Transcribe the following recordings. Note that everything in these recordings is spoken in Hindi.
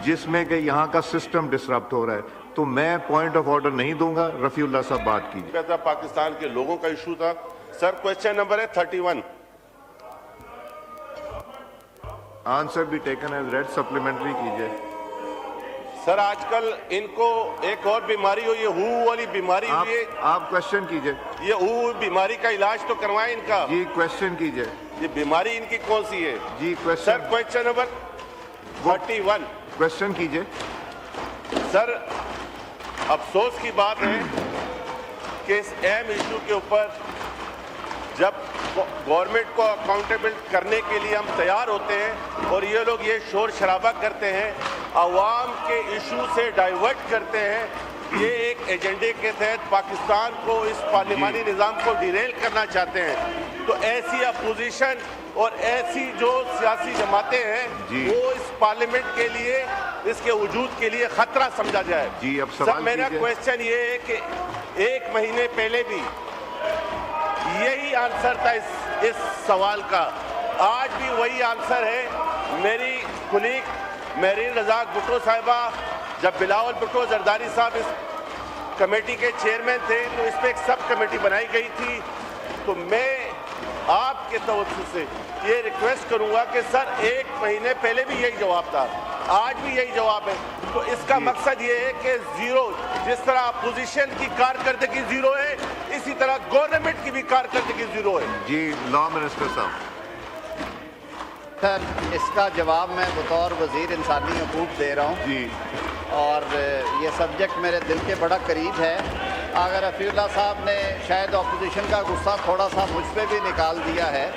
जिसमें कि यहाँ का सिस्टम डिसरप्ट हो रहा है, तो मैं पॉइंट ऑफ ऑर्डर नहीं दूंगा। रफीउल्लाह साहब बात कीजिए। पाकिस्तान के लोगों का इशू था सर। क्वेश्चन नंबर है 31। आंसर भी टेकन एज रेड। सप्लीमेंट्री कीजिए। सर आजकल इनको एक और बीमारी हो, ये हू वाली बीमारी हुई है। आप क्वेश्चन कीजिए। ये हू बीमारी का इलाज तो करवाएं इनका। जी क्वेश्चन कीजिए। ये बीमारी इनकी कौन सी है? जी question. Sir question number 31। Question कीजिए। सर अफसोस की बात है कि इस अहम इशू के ऊपर जब गवर्नमेंट को अकाउंटेबल करने के लिए हम तैयार होते हैं और ये लोग ये शोर शराबा करते हैं, अवाम के इशू से डाइवर्ट करते हैं, ये एक एजेंडे के तहत पाकिस्तान को, इस पार्लिमानी निज़ाम को डिरेल करना चाहते हैं। तो ऐसी अपोजिशन और ऐसी जो सियासी जमातें हैं वो इस पार्लियामेंट के लिए, इसके वजूद के लिए खतरा समझा जाए। जी अब सर मेरा क्वेश्चन ये है कि 1 महीने पहले भी यही आंसर था इस सवाल का, आज भी वही आंसर है। मेरी कुलीग महरीन रज़ाक भुट्टो साहिबा, जब बिलावल भुट्टो जरदारी साहब इस कमेटी के चेयरमैन थे तो इस पर एक सब कमेटी बनाई गई थी। तो मैं आपके तवज्जो से ये रिक्वेस्ट करूंगा कि सर 1 महीने पहले भी यही जवाब था, आज भी यही जवाब है। तो इसका मकसद ये है कि जीरो, जिस तरह अपोजिशन की कारकर्दगी जीरो है, इसी तरह गवर्नमेंट की भी कारकर्दगी जीरो है। जी लॉ मिनिस्टर साहब। सर इसका जवाब मैं बतौर वज़ीर इंसानी हकूक़ दे रहा हूँ जी, और ये सब्जेक्ट मेरे दिल के बड़ा करीब है। अगर रफ़ीउल्लाह साहब ने शायद अपोजिशन का गुस्सा थोड़ा सा मुझ पर भी निकाल दिया है,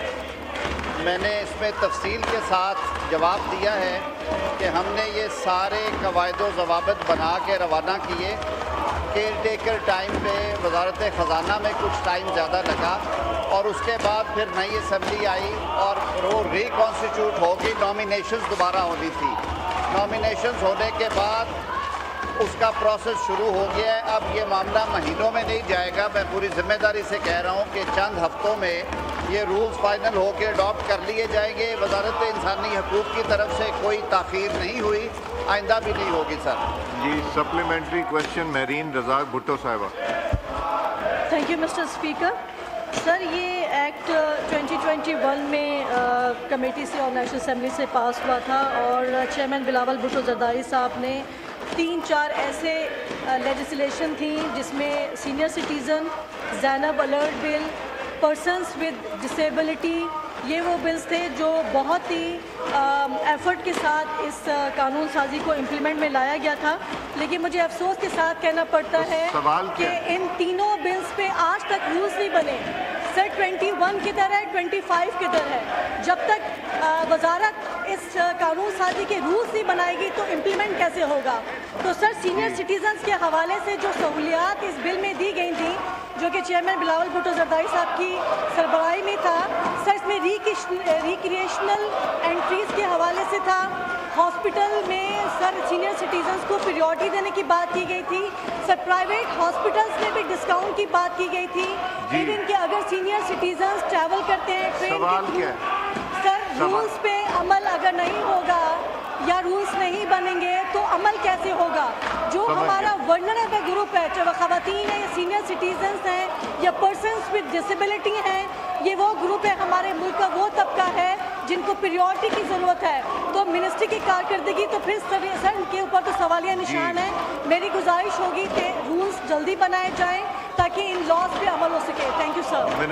मैंने इसमें तफसील के साथ जवाब दिया है कि हमने ये सारे कवायद व ज़वाबित बना के रवाना किए। केयर टेकर टाइम पे वजारत ख़जाना में कुछ टाइम ज़्यादा लगा और उसके बाद फिर नई असम्बली आई और वो रिकॉन्स्टिट्यूट होगी, नॉमिनेशंस दोबारा होनी थी। नॉमिनेशंस होने के बाद उसका प्रोसेस शुरू हो गया है। अब ये मामला महीनों में नहीं जाएगा। मैं पूरी जिम्मेदारी से कह रहा हूँ कि चंद हफ्तों में ये रूल्स फाइनल होकर अडॉप्ट कर लिए जाएंगे। वजारत इंसानी हकूक़ की तरफ से कोई ताख़ीर नहीं हुई, आइंदा भी नहीं होगी। सर जी सप्लीमेंट्री क्वेश्चन महरीन रज़ाक भुट्टो साहिबा। Thank you mister speaker. Sir ये एक्ट 2021 में कमेटी से और नेशनल असम्बली से पास हुआ था और चेयरमैन बिलावल भुट्टो जरदारी साहब ने 3-4 ऐसे लेजिस्लेशन थी जिसमें senior citizen, Zainab alert bill, persons with disability, ये वो बिल्स थे जो बहुत ही एफर्ट के साथ इस कानून साजी को इम्प्लीमेंट में लाया गया था। लेकिन मुझे अफसोस के साथ कहना पड़ता है कि इन तीनों बिल्स पे आज तक रूल्स नहीं बने। सर 21 किधर है, 25 किधर है? जब तक वजारत इस कानून साजी के रूल्स नहीं बनाएगी तो इम्प्लीमेंट कैसे होगा? तो सर सीनियर सिटीजन्स के हवाले से जो सहूलियात इस बिल में दी गई थी, जो कि चेयरमैन बिलावल भुट्टो जरदारी साहब की सरबराही में था, सर इसमें रिक्रिएशनल एंट्रीज़ के हवाले से था। हॉस्पिटल में सर सीनियर सिटीजन्स को प्रायोरिटी देने की बात की गई थी। सर प्राइवेट हॉस्पिटल्स में भी डिस्काउंट की बात की गई थी। इवन कि अगर सीनियर सिटीजन्स ट्रैवल करते हैं ट्रेन के थ्रू, सर रूल्स पे अमल अगर नहीं होगा या रूल्स नहीं बनेंगे तो अमल कैसे होगा? जो हमारा वल्नरेबल ग्रुप है, चाहे वह ख़वातीन है या सीनियर सिटीजन्स हैं या पर्सन्स विद डिसेबिलिटी हैं, ये वो ग्रुप है, हमारे मुल्क का वो तबका है जिनको प्रायोरिटी की ज़रूरत है। तो मिनिस्ट्री की कारकर्दगी तो फिर सर इनके ऊपर तो सवालिया निशान है। मेरी गुजारिश होगी कि रूल्स जल्दी बनाए जाएँ ताकि इन लॉज पे अमल हो सके। Thank you sir.